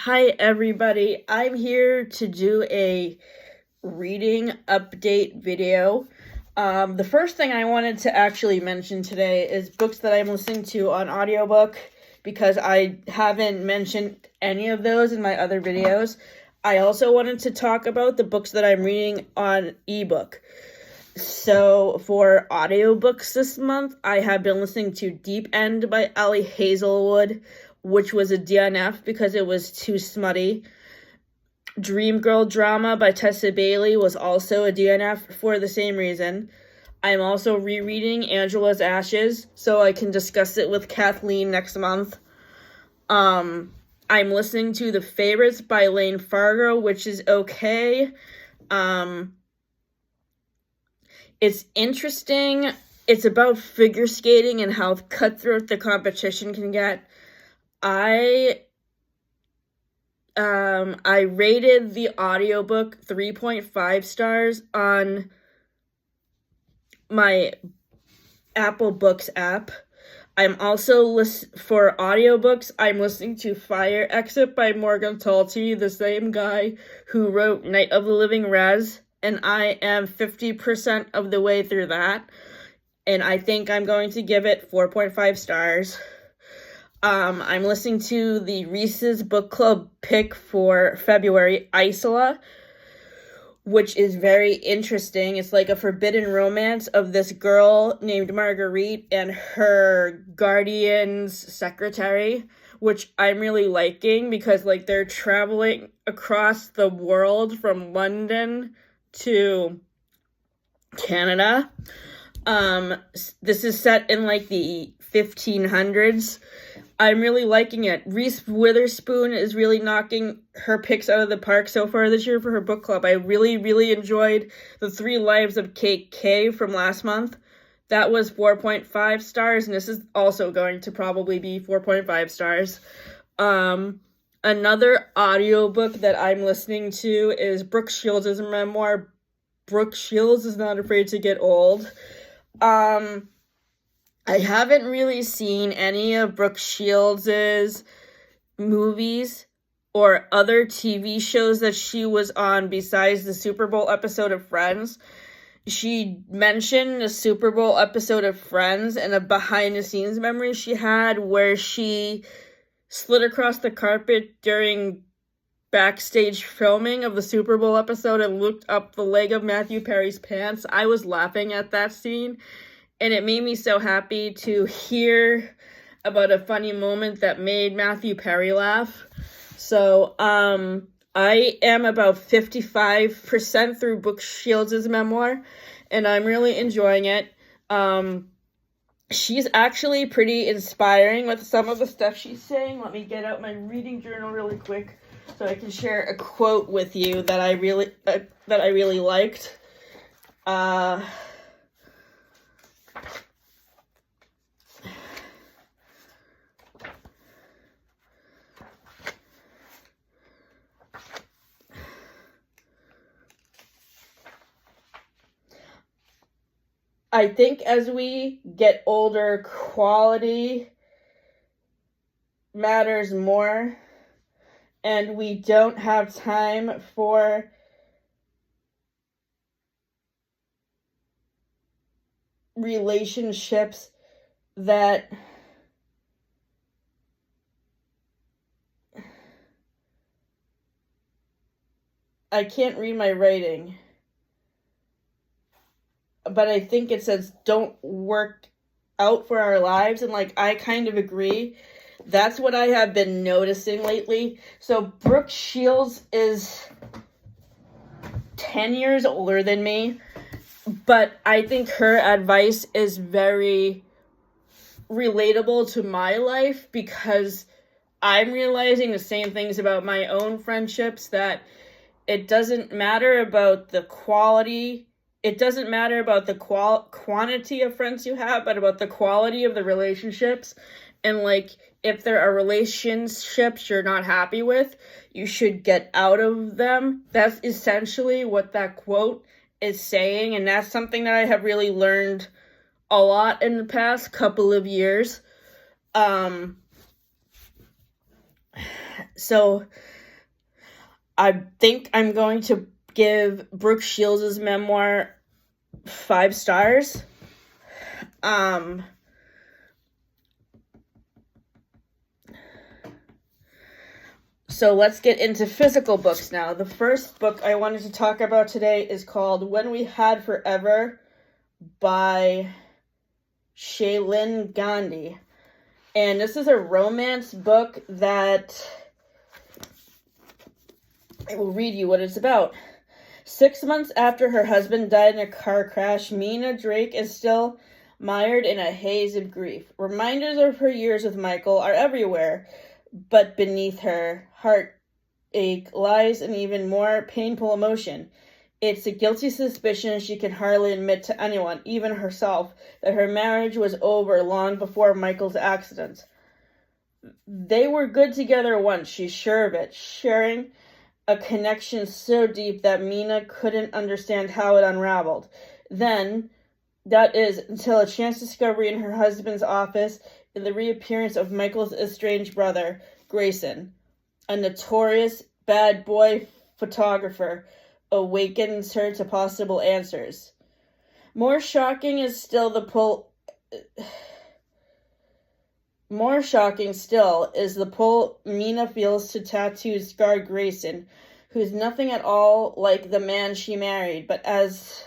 Hi, everybody. I'm here to do a reading update video. The first thing I wanted to actually mention today is books that I'm listening to on audiobook, because I haven't mentioned any of those in my other videos. I also wanted to talk about the books that I'm reading on ebook. So for audiobooks this month, I have been listening to Deep End by Ali Hazelwood, which was a DNF because it was too smutty. Dream Girl Drama by Tessa Bailey was also a DNF for the same reason. I'm also rereading Angela's Ashes, so I can discuss it with Kathleen next month. I'm listening to The Favorites by Layne Fargo, which is okay. It's interesting. It's about figure skating and how cutthroat the competition can get. I rated the audiobook 3.5 stars on my Apple Books app. I'm also for audiobooks, I'm listening to Fire Exit by Morgan Talty, the same guy who wrote Night of the Living Rez, and I am 50% of the way through that, and I think I'm going to give it 4.5 stars. I'm listening to the Reese's Book Club pick for February, Isola, which is very interesting. It's like a forbidden romance of this girl named Marguerite and her guardian's secretary, which I'm really liking because, like, they're traveling across the world from London to Canada. This is set in, like, the 1500s. I'm really liking it. Reese Witherspoon is really knocking her picks out of the park so far this year for her book club. I really, really enjoyed The 3 Lives of Kate Kay from last month. That was 4.5 stars, and this is also going to probably be 4.5 stars. Another audiobook that I'm listening to is Brooke Shields' memoir, Brooke Shields is Not Afraid to Get Old. I haven't really seen any of Brooke Shields' movies or other TV shows that she was on besides the Super Bowl episode of Friends. She mentioned the Super Bowl episode of Friends and a behind-the-scenes memory she had where she slid across the carpet during backstage filming of the Super Bowl episode and looked up the leg of Matthew Perry's pants. I was laughing at that scene. And it made me so happy to hear about a funny moment that made Matthew Perry laugh. So, I am about 55% through Brooke Shields' memoir, and I'm really enjoying it. She's actually pretty inspiring with some of the stuff she's saying. Let me get out my reading journal really quick so I can share a quote with you that I really liked. I think as we get older, quality matters more, and we don't have time for relationships that I can't read my writing. But I think it says don't work out for our lives, and like I kind of agree. That's what I have been noticing lately. So Brooke Shields is 10 years older than me, but I think her advice is very relatable to my life because I'm realizing the same things about my own friendships, that it doesn't matter about the quality. It doesn't matter about the quantity of friends you have, but about the quality of the relationships. And, like, if there are relationships you're not happy with, you should get out of them. That's essentially what that quote is saying, and that's something that I have really learned a lot in the past couple of years. So I think I'm going to give Brooke Shields' memoir 5 stars. So let's get into physical books now. The first book I wanted to talk about today is called When We Had Forever by Shaylin Gahndi. And this is a romance book that I will read you what it's about. 6 months after her husband died in a car crash, Mina Drake is still mired in a haze of grief. Reminders of her years with Michael are everywhere, but beneath her heartache lies an even more painful emotion. It's a guilty suspicion she can hardly admit to anyone, even herself, that her marriage was over long before Michael's accident. They were good together once, she's sure of it, sharing a connection so deep that Mina couldn't understand how it unraveled. Then, that is, until a chance discovery in her husband's office and the reappearance of Michael's estranged brother, Grayson, a notorious bad boy photographer, awakens her to possible answers. More shocking still is the pull Mina feels to tattooed scarred Grayson, who's nothing at all like the man she married, but as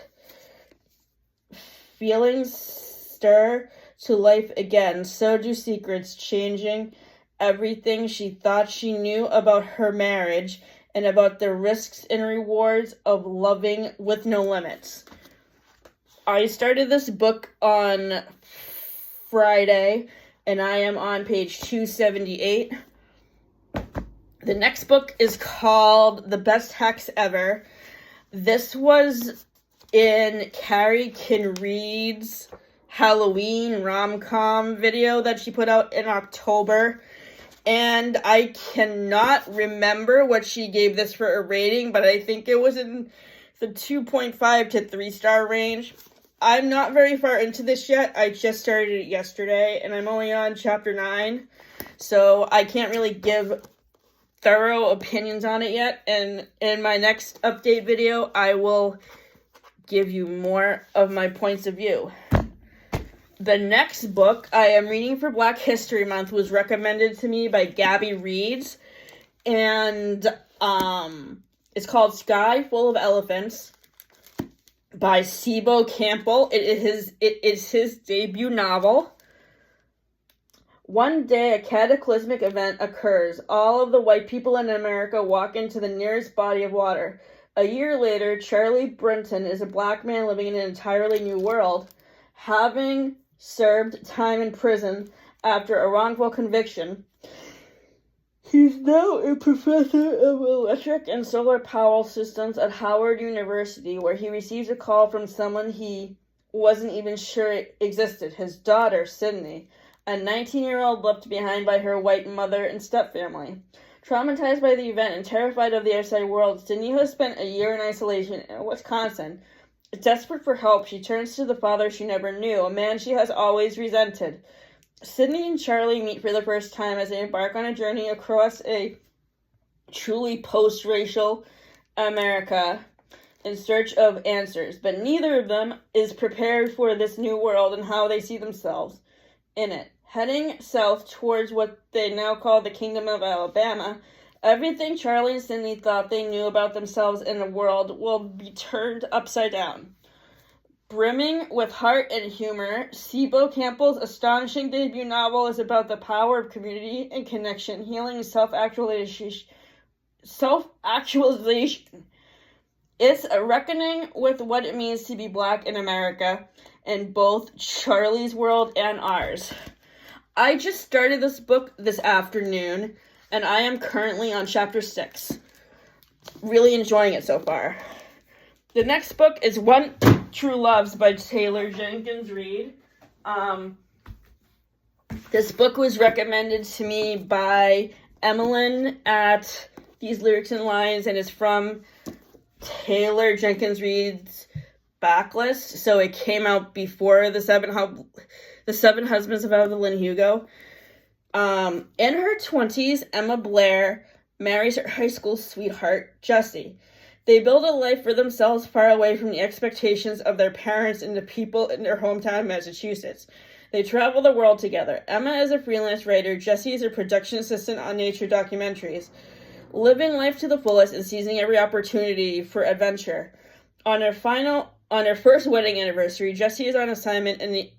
feelings stir to life again, so do secrets, changing everything she thought she knew about her marriage and about the risks and rewards of loving with no limits. I started this book on Friday, and I am on page 278. The next book is called The Best Hacks Ever. This was in Carrie Can Read's Halloween rom-com video that she put out in October. And I cannot remember what she gave this for a rating, but I think it was in the 2.5 to 3-star range. I'm not very far into this yet. I just started it yesterday, and I'm only on chapter 9. So I can't really give thorough opinions on it yet. And in my next update video, I will give you more of my points of view. The next book I am reading for Black History Month was recommended to me by Gabby Reeds, and it's called Sky Full of Elephants by Cebo Campbell. It is his debut novel. One day, a cataclysmic event occurs. All of the white people in America walk into the nearest body of water. A year later, Charlie Brenton is a black man living in an entirely new world. Having served time in prison after a wrongful conviction, he's now a professor of electric and solar power systems at Howard University, where he receives a call from someone he wasn't even sure existed, his daughter, Sydney, a 19-year-old left behind by her white mother and stepfamily. Traumatized by the event and terrified of the outside world, Sydney has spent a year in isolation in Wisconsin. Desperate for help, she turns to the father she never knew, a man she has always resented. Sydney and Charlie meet for the first time as they embark on a journey across a truly post-racial America in search of answers, but neither of them is prepared for this new world and how they see themselves in it. Heading south towards what they now call the Kingdom of Alabama, everything Charlie and Sydney thought they knew about themselves in the world will be turned upside down. Brimming with heart and humor, Cebo Campbell's astonishing debut novel is about the power of community and connection, healing and self-actualization. It's a reckoning with what it means to be Black in America, in both Charlie's world and ours. I just started this book this afternoon, and I am currently on chapter 6. Really enjoying it so far. The next book is One True Loves by Taylor Jenkins Reid. This book was recommended to me by Emmeline at These Lyrics and Lines, and is from Taylor Jenkins Reid's backlist, so it came out before the Seven Husbands of Evelyn Hugo. In her 20s, Emma Blair marries her high school sweetheart, Jesse. They build a life for themselves far away from the expectations of their parents and the people in their hometown, Massachusetts. They travel the world together. Emma is a freelance writer. Jesse is a production assistant on nature documentaries, living life to the fullest and seizing every opportunity for adventure. On her first wedding anniversary, Jesse is on assignment in the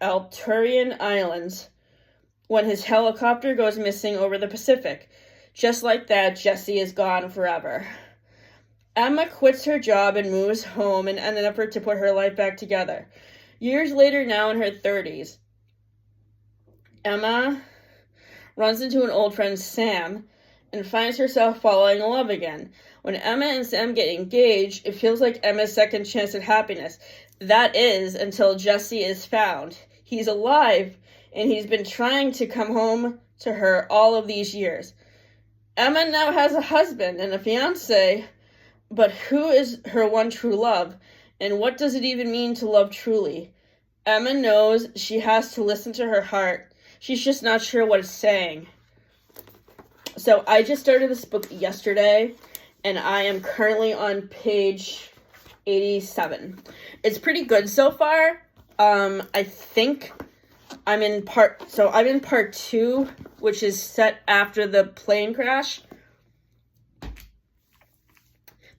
Alturian Islands when his helicopter goes missing over the Pacific. Just like that, Jesse is gone forever. Emma quits her job and moves home in an effort to put her life back together. Years later, now in her 30s, Emma runs into an old friend, Sam, and finds herself falling in love again. When Emma and Sam get engaged, it feels like Emma's second chance at happiness. That is, until Jesse is found. He's alive, and he's been trying to come home to her all of these years. Emma now has a husband and a fiancé, but who is her one true love? And what does it even mean to love truly? Emma knows she has to listen to her heart. She's just not sure what it's saying. So I just started this book yesterday, and I am currently on page 87. It's pretty good so far. I think I'm in part 2, which is set after the plane crash.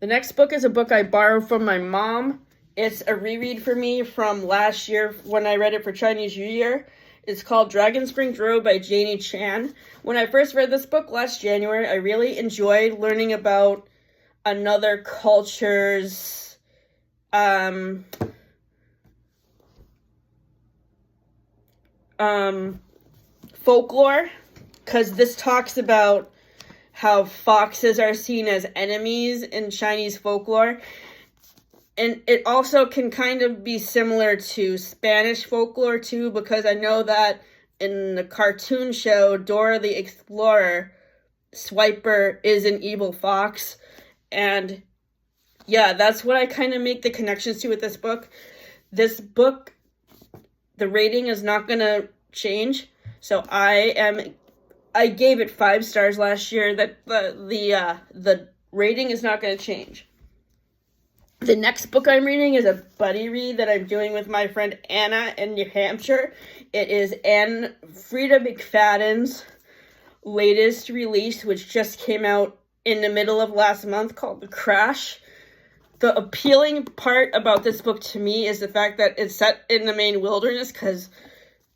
The next book is a book I borrowed from my mom. It's a reread for me from last year when I read it for Chinese New Year. It's called Dragon Springs Road by Janie Chan. When I first read this book last January, I really enjoyed learning about another culture's folklore, because this talks about how foxes are seen as enemies in Chinese folklore. And it also can kind of be similar to Spanish folklore too, because I know that in the cartoon show Dora the Explorer, Swiper is an evil fox. And yeah, that's what I kind of make the connections to with this book. This book, the rating is not going to change. So I gave it 5 stars last year. That the rating is not going to change. The next book I'm reading is a buddy read that I'm doing with my friend Anna in New Hampshire. It is Anne Frida McFadden's latest release, which just came out in the middle of last month, called The Crash. The appealing part about this book to me is the fact that it's set in the Maine wilderness, because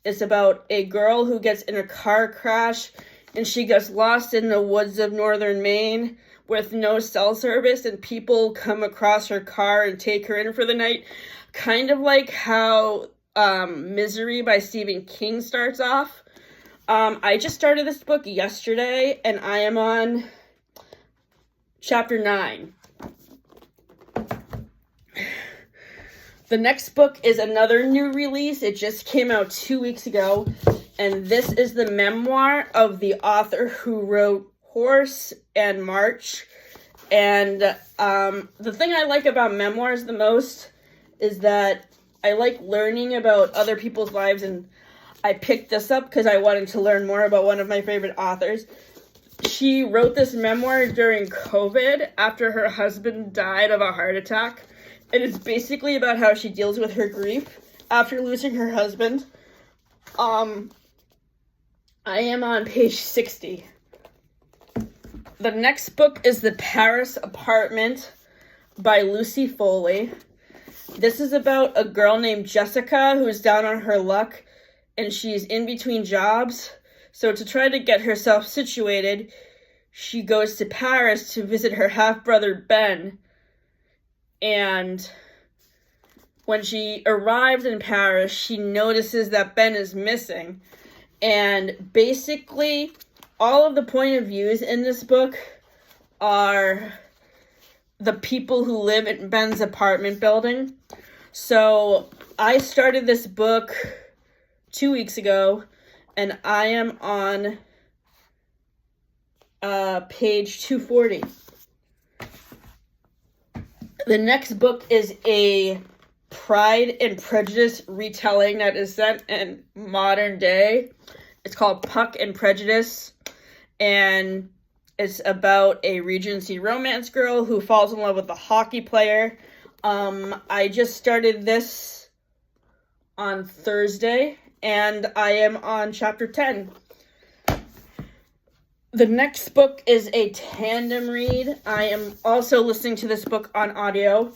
it's about a girl who gets in a car crash and she gets lost in the woods of northern Maine with no cell service, and people come across her car and take her in for the night. Kind of like how Misery by Stephen King starts off. I just started this book yesterday, and I am on chapter 9. The next book is another new release. It just came out 2 weeks ago, and this is the memoir of the author who wrote Horse and March. And the thing I like about memoirs the most is that I like learning about other people's lives, and I picked this up because I wanted to learn more about one of my favorite authors. She wrote this memoir during COVID after her husband died of a heart attack, and it's basically about how she deals with her grief after losing her husband. I am on page 60. The next book is The Paris Apartment by Lucy Foley. This is about a girl named Jessica who's down on her luck, and she's in between jobs. So to try to get herself situated, she goes to Paris to visit her half-brother Ben. And when she arrives in Paris, she notices that Ben is missing. And basically, all of the point of views in this book are the people who live in Ben's apartment building. So I started this book 2 weeks ago, and I am on page 240. The next book is a Pride and Prejudice retelling that is set in modern day. It's called Puck and Prejudice, and It's about a Regency romance girl who falls in love with a hockey player. I just started this on Thursday, and I am on chapter 10. The next book is a tandem read. I am also listening to this book on audio.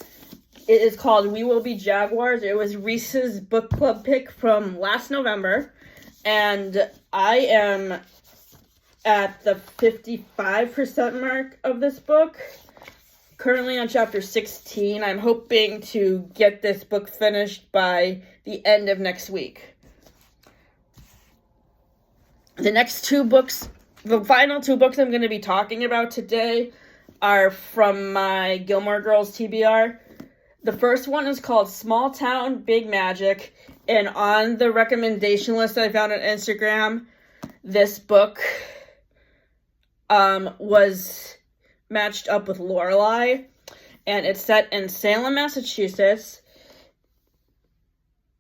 It is called We Will Be Jaguars. It was Reese's book club pick from last November, and I am at the 55% mark of this book. Currently on chapter 16. I'm hoping to get this book finished by the end of next week. The final two books I'm going to be talking about today are from my Gilmore Girls TBR. The first one is called Small Town, Big Magic, and on the recommendation list I found on Instagram, this book was matched up with Lorelai, and it's set in Salem, Massachusetts.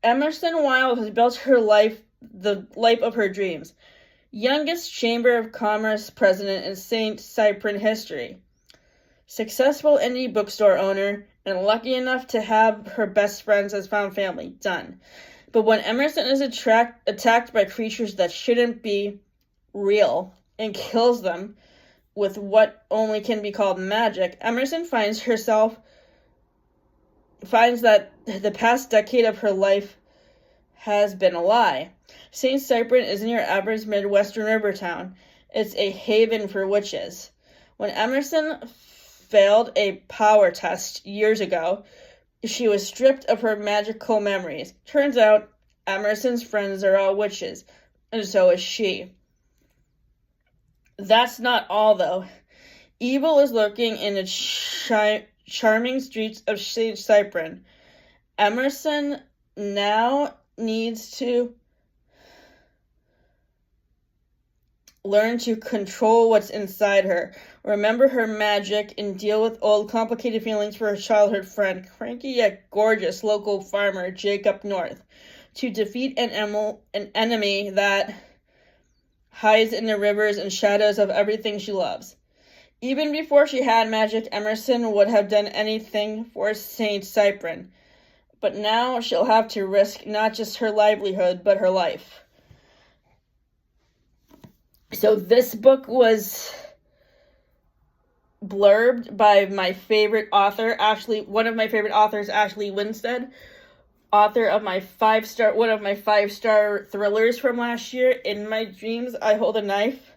Emerson Wild has built her life, the life of her dreams. Youngest Chamber of Commerce president in St. Cyprian history. Successful indie bookstore owner, and lucky enough to have her best friends as found family. Done. But when Emerson is attacked by creatures that shouldn't be real and kills them with what only can be called magic, Emerson finds that the past decade of her life has been a lie. St. Cyprian isn't your average Midwestern river town. It's a haven for witches. When Emerson failed a power test years ago, she was stripped of her magical memories. Turns out, Emerson's friends are all witches, and so is she. That's not all, though. Evil is lurking in the charming streets of St. Cyprian. Emerson now needs to learn to control what's inside her, remember her magic, and deal with old complicated feelings for her childhood friend, cranky yet gorgeous local farmer Jacob North, to defeat an enemy that hides in the rivers and shadows of everything she loves. Even before she had magic, Emerson would have done anything for St. Cyprian, but now she'll have to risk not just her livelihood, but her life. So this book was blurbed by my favorite author, one of my favorite authors, Ashley Winstead, author of one of my 5-star thrillers from last year, In My Dreams, I Hold a Knife.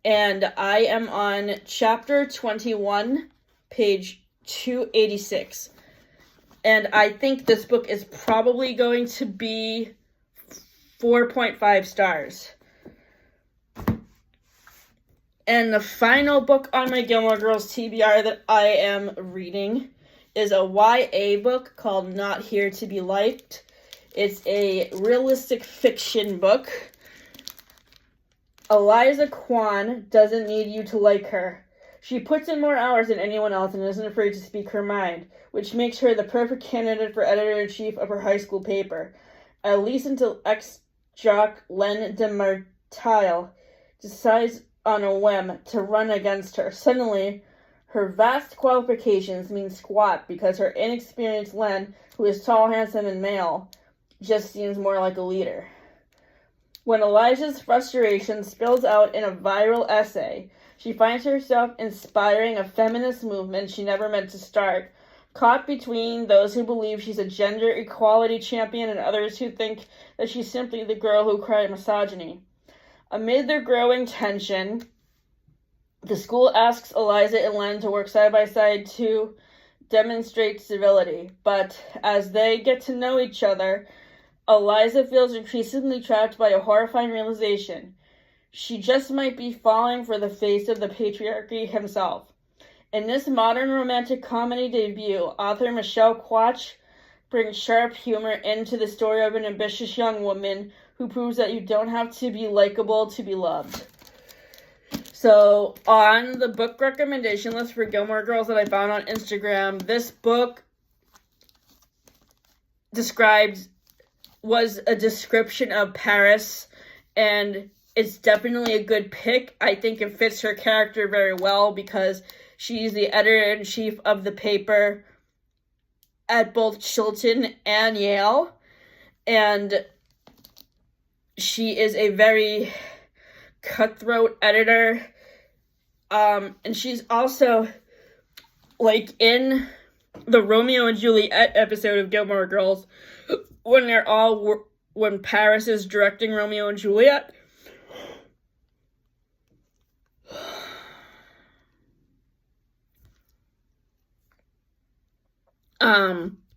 And I am on chapter 21, page 286. And I think this book is probably going to be 4.5 stars. And the final book on my Gilmore Girls TBR that I am reading is a YA book called Not Here to Be Liked. It's a realistic fiction book. Eliza Kwan doesn't need you to like her. She puts in more hours than anyone else and isn't afraid to speak her mind, which makes her the perfect candidate for editor-in-chief of her high school paper. At least until ex-jock Len DeMartile decides on a whim to run against her. Suddenly, her vast qualifications mean squat because her inexperienced Len, who is tall, handsome, and male, just seems more like a leader. When Elijah's frustration spills out in a viral essay, she finds herself inspiring a feminist movement she never meant to start, caught between those who believe she's a gender equality champion and others who think that she's simply the girl who cried misogyny. Amid their growing tension, the school asks Eliza and Len to work side by side to demonstrate civility. But as they get to know each other, Eliza feels increasingly trapped by a horrifying realization. She just might be falling for the face of the patriarchy himself. In this modern romantic comedy debut, author Michelle Quach brings sharp humor into the story of an ambitious young woman who proves that you don't have to be likable to be loved. So, on the book recommendation list for Gilmore Girls that I found on Instagram, this book was a description of Paris, and it's definitely a good pick. I think it fits her character very well because she's the editor-in-chief of the paper at both Chilton and Yale. And she is a very cutthroat editor. And she's also, like, in the Romeo and Juliet episode of Gilmore Girls, when Paris is directing Romeo and Juliet,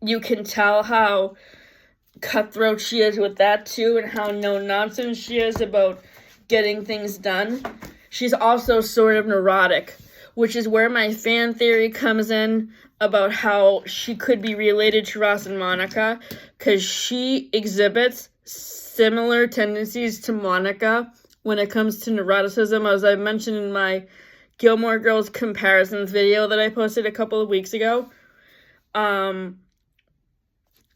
you can tell how cutthroat she is with that too, and how no-nonsense she is about getting things done. She's also sort of neurotic, which is where my fan theory comes in about how she could be related to Ross and Monica, because she exhibits similar tendencies to Monica when it comes to neuroticism, as I mentioned in my Gilmore Girls comparisons video that I posted a couple of weeks ago.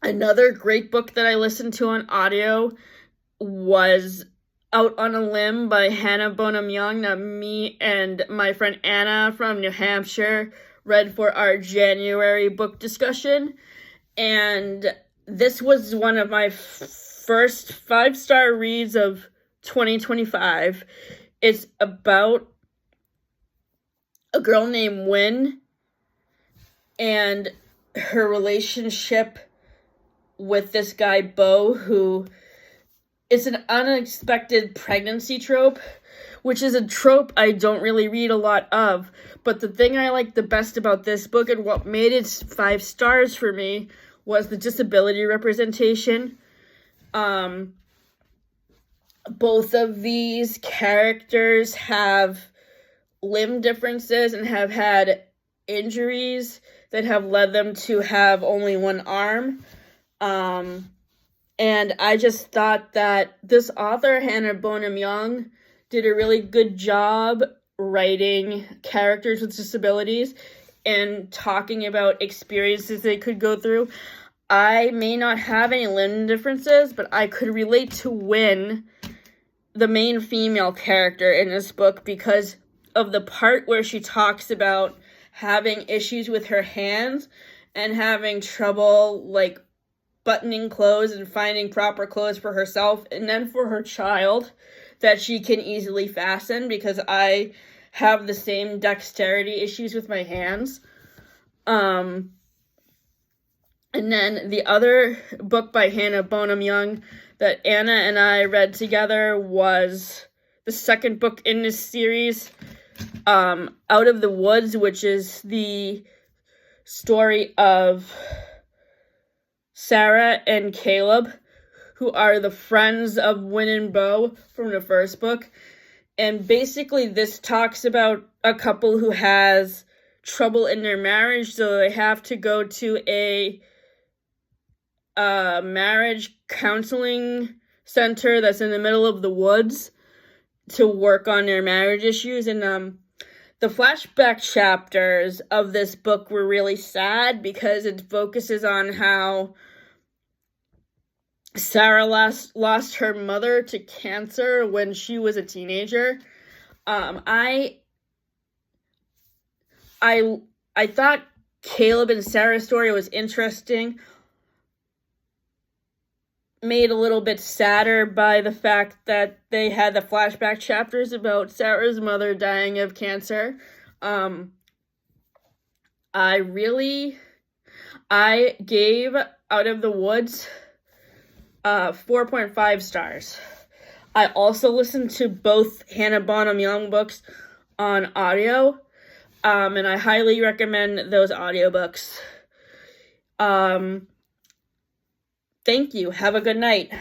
Another great book that I listened to on audio was Out on a Limb by Hannah Bonham Young, that me and my friend Anna from New Hampshire read for our January book discussion. And this was one of my first 5-star reads of 2025. It's about a girl named Wynn and her relationship with this guy, Bo, who is an unexpected pregnancy trope, which is a trope I don't really read a lot of. But the thing I liked the best about this book and what made it 5 stars for me was the disability representation. Both of these characters have limb differences and have had injuries that have led them to have only one arm. And I just thought that this author, Hannah Bonham Young, did a really good job writing characters with disabilities and talking about experiences they could go through. I may not have any limb differences, but I could relate to Wynn, the main female character in this book, because of the part where she talks about having issues with her hands and having trouble, like, buttoning clothes and finding proper clothes for herself and then for her child that she can easily fasten, because I have the same dexterity issues with my hands. And then the other book by Hannah Bonham Young that Anna and I read together was the second book in this series, Out of the Woods, which is the story of Sarah and Caleb, who are the friends of Wynn and Bo from the first book. And basically this talks about a couple who has trouble in their marriage, so they have to go to a marriage counseling center that's in the middle of the woods to work on their marriage issues. And the flashback chapters of this book were really sad because it focuses on how Sarah lost her mother to cancer when she was a teenager. I thought Caleb and Sarah's story was interesting. Made a little bit sadder by the fact that they had the flashback chapters about Sarah's mother dying of cancer. I gave Out of the Woods 4.5 stars. I also listened to both Hannah Bonham Young books on audio, and I highly recommend those audiobooks. Thank you. Have a good night.